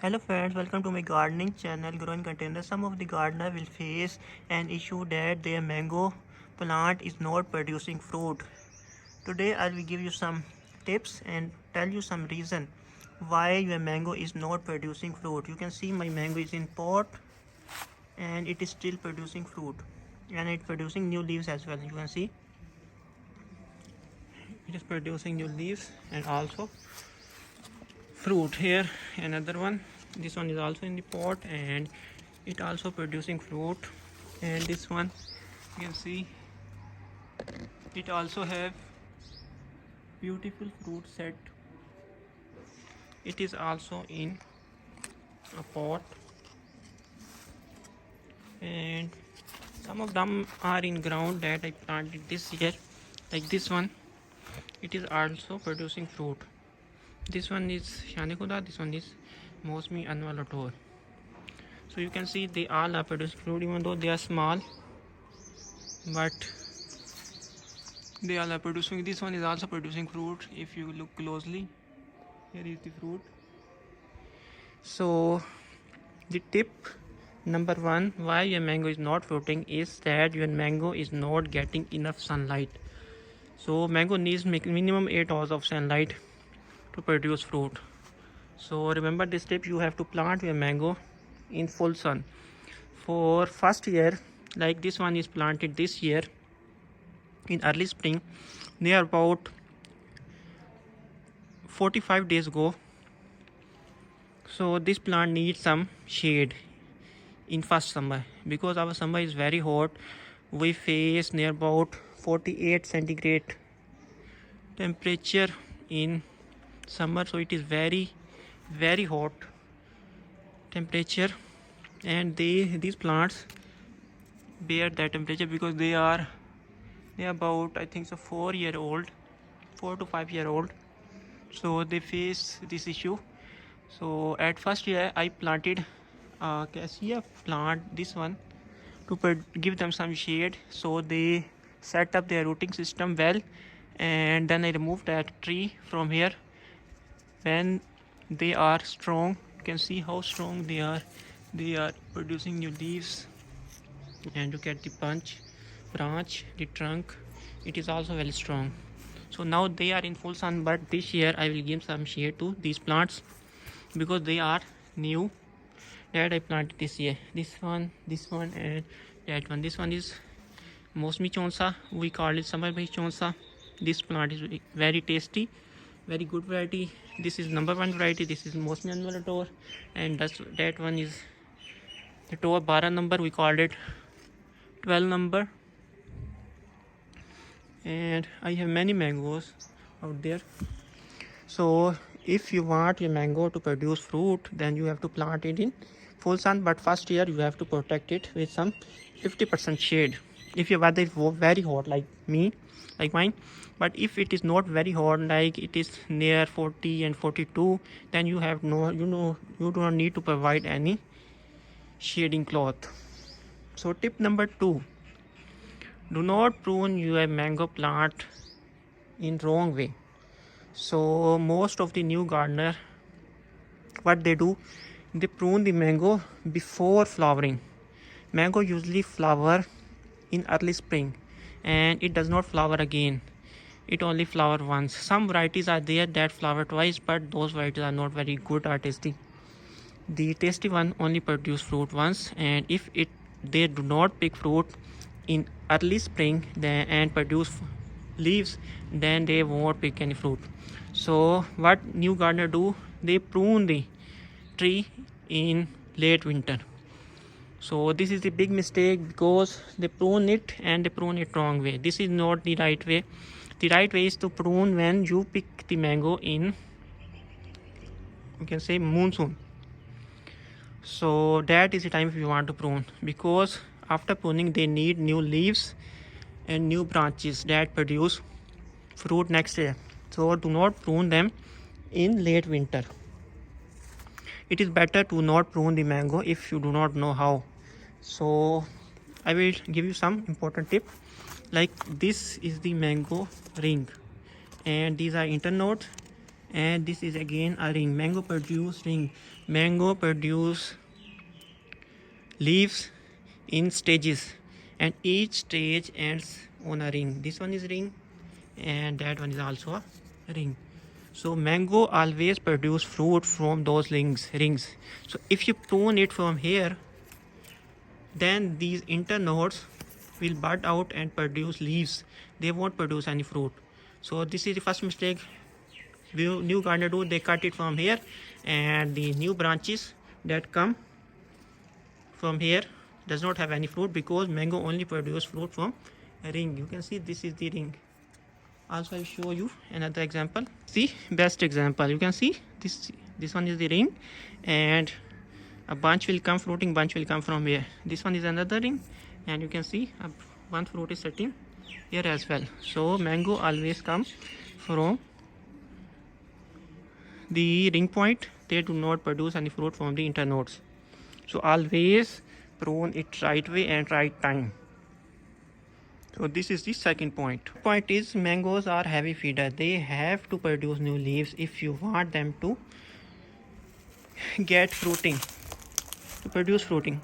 Hello friends, welcome to my gardening channel Growing Container. Some of the gardener will face an issue that their mango plant is not producing fruit. Today I will give you some tips and tell you some reason why your mango is not producing fruit. You can see my mango is in pot and it is still producing fruit and it's producing new leaves as well. You can see it is producing new leaves and also fruit. Here another one, this one is also in the pot and it also producing fruit, and this one you can see it also have beautiful fruit set. It is also in a pot and some of them are in ground that I planted this year, like this one. It is also producing fruit. This one is Shanikuda, this one is Mosmi Anvalator. So you can see they all are producing fruit, even though they are small, but they all are producing. This one is also producing fruit. If you look closely, here is the fruit. So the tip number one why your mango is not fruiting is that your mango is not getting enough sunlight. So mango needs minimum 8 hours of sunlight to produce fruit. So remember this tip, you have to plant your mango in full sun. For first year, like this one is planted this year in early spring, they are about 45 days ago. So this plant needs some shade in first summer, because our summer is very hot. We face near about 48 centigrade temperature in summer, so it is very hot temperature, and these plants bear that temperature because they are about, I think so, 4 year old, 4 to 5 year old. So they face this issue. So at first year I planted cassia plant, this one, to give them some shade, so they set up their rooting system well, and then I removed that tree from here. When they are strong, you can see how strong they are. They are producing new leaves, and look at the branch, the trunk, it is also very strong. So now they are in full sun, but this year I will give some shade to these plants because they are new that I planted this year. This one, and that one. This one is Mosmi Chonsa, we call it summer base Chonsa. This plant is very tasty, very good variety. This is number one variety. This is Mosmi Anvalator, and that one is the Tor 12 number, we called it 12 number. And I have many mangoes out there. So if you want your mango to produce fruit, then you have to plant it in full sun, but first year you have to protect it with some 50% shade if your weather is very hot like mine. But if it is not very hot, like it is near 40 and 42, then you have you do not need to provide any shading cloth. So tip number 2, do not prune your mango plant in wrong way. So most of the new gardener, what they do, they prune the mango before flowering. Mango usually flower in early spring and it does not flower again, it only flower once. Some varieties are there that flower twice, but those varieties are not very good or tasty. The tasty one only produce fruit once, and if they do not pick fruit in early spring and produce leaves, then they won't pick any fruit. So what new gardener do, they prune the tree in late winter. So this is the big mistake, because they prune it and they prune it wrong way. This is not the right way. The right way is to prune when you pick the mango in, you can say, monsoon. So that is the time if you want to prune, because after pruning they need new leaves and new branches that produce fruit next year. So do not prune them in late winter. It is better to not prune the mango if you do not know how. So I will give you some important tip. Like this is the mango ring, and these are internodes, and this is again a ring. Mango produce ring. mango produce leaves in stages, and each stage ends on a ring. This one is ring, and that one is also a ring. So mango always produce fruit from those rings. So if you prune it from here, then these internodes will bud out and produce leaves. They won't produce any fruit. So this is the first mistake new gardener do. They cut it from here, and the new branches that come from here does not have any fruit, because mango only produce fruit from a ring. You can see this is the ring. Also I'll show you another example. See, best example, you can see this one is the ring, and a bunch will come, fruiting bunch will come from here. This one is another ring, and you can see one fruit is sitting here as well. So mango always come from the ring point. They do not produce any fruit from the internodes. So always prune it right way and right time. So this is the second point. Point is, mangoes are heavy feeder. They have to produce new leaves if you want them to get fruiting, to produce fruiting.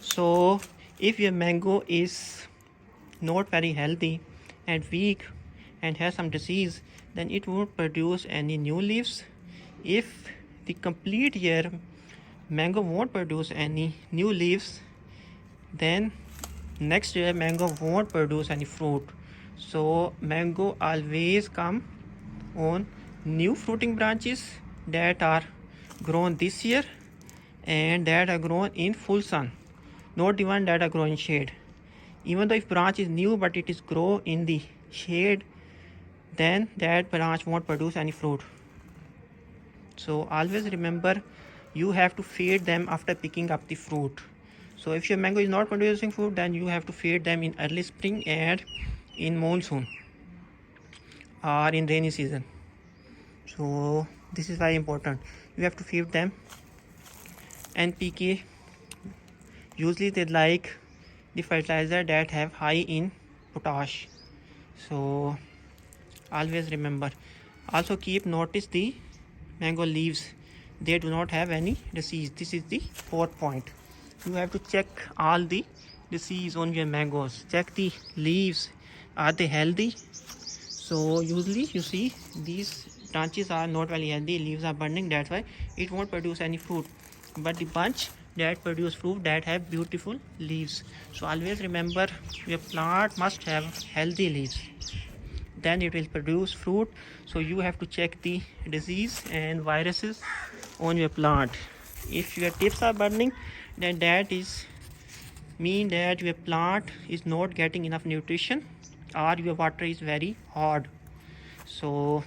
So if your mango is not very healthy and weak and has some disease, then it won't produce any new leaves. If the complete year mango won't produce any new leaves, then next year mango won't produce any fruit. So mango always come on new fruiting branches that are grown this year and that are grown in full sun, not the one that are grown in shade. Even though if branch is new but it is grow in the shade, then that branch won't produce any fruit. So always remember, you have to feed them after picking up the fruit. So if your mango is not producing fruit, then you have to feed them in early spring and in monsoon or in rainy season. So this is very important. You have to feed them NPK. Usually they like the fertilizer that have high in potash. So always remember. Also keep notice the mango leaves. They do not have any disease. This is the fourth point. You have to check all the disease on your mangoes. Check the leaves, are they healthy? So usually you see these branches are not very healthy, leaves are burning, that's why it won't produce any fruit. But the bunch that produce fruit, that have beautiful leaves. So always remember, your plant must have healthy leaves, then it will produce fruit. So you have to check the disease and viruses on your plant. If your tips are burning, then that is mean that your plant is not getting enough nutrition, or your water is very hard. So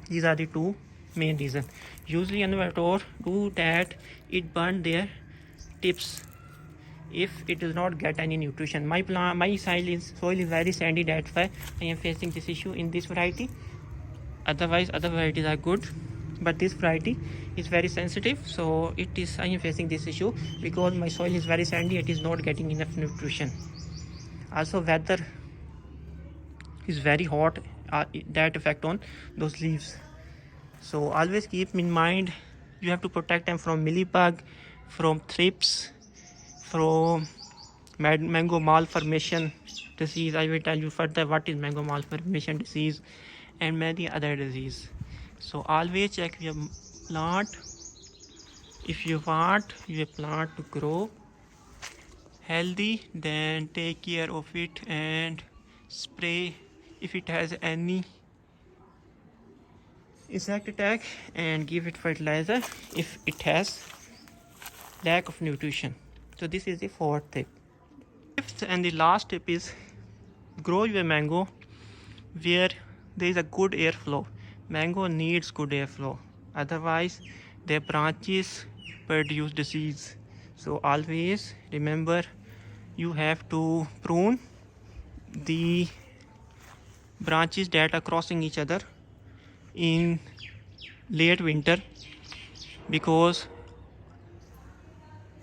these are the two main reasons. Usually innovators do that, it burn their tips if it does not get any nutrition. My soil is very sandy, that's why I am facing this issue in this variety. Otherwise other varieties are good, but this variety is very sensitive, so I am facing this issue because my soil is very sandy, it is not getting enough nutrition. Also weather is very hot, that affect on those leaves. So always keep in mind, you have to protect them from mealybug, from thrips, from mango malformation disease. I will tell you further what is mango malformation disease and many other disease. So always check your plant. If you want your plant to grow healthy, then take care of it and spray if it has any insect attack, and give it fertilizer if it has lack of nutrition. So this is the fourth tip. Fifth and the last tip is, grow your mango where there is a good airflow. Mango needs good airflow, otherwise their branches produce disease. So always remember, you have to prune the branches that are crossing each other in late winter, because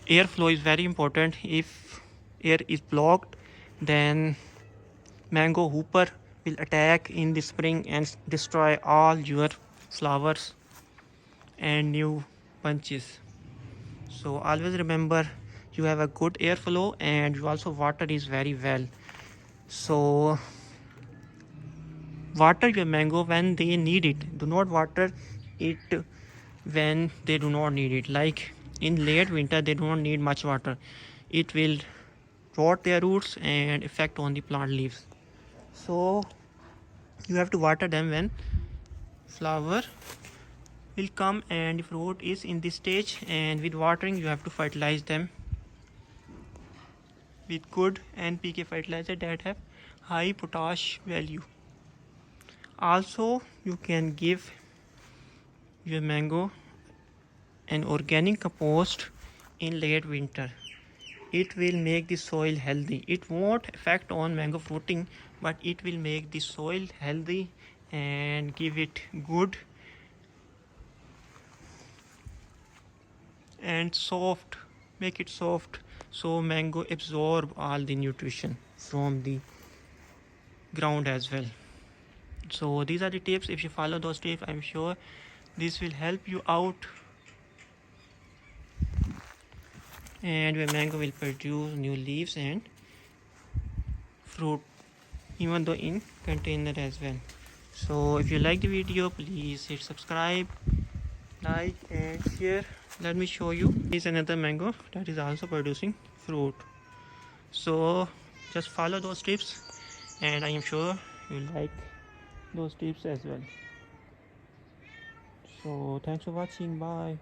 airflow is very important. If air is blocked, then mango hooper will attack in the spring and destroy all your flowers and new bunches. So always remember, you have a good airflow and you also water is very well. So water your mango when they need it. Do not water it when they do not need it. Like in late winter, they do not need much water. It will rot their roots and affect on the plant leaves. So you have to water them when flower will come and fruit is in this stage, and with watering you have to fertilize them with good NPK fertilizer that have high potash value. Also you can give your mango an organic compost in late winter. It will make the soil healthy. It won't affect on mango fruiting, but it will make the soil healthy and give it good and soft, make it soft, so mango absorb all the nutrition from the ground as well. So these are the tips. If you follow those tips, I'm sure this will help you out and your mango will produce new leaves and fruit, even though in container as well. So if you like the video, please hit subscribe, like and share. Let me show you, here's another mango that is also producing fruit. So just follow those tips and I am sure you like those tips as well. So thanks for watching. Bye.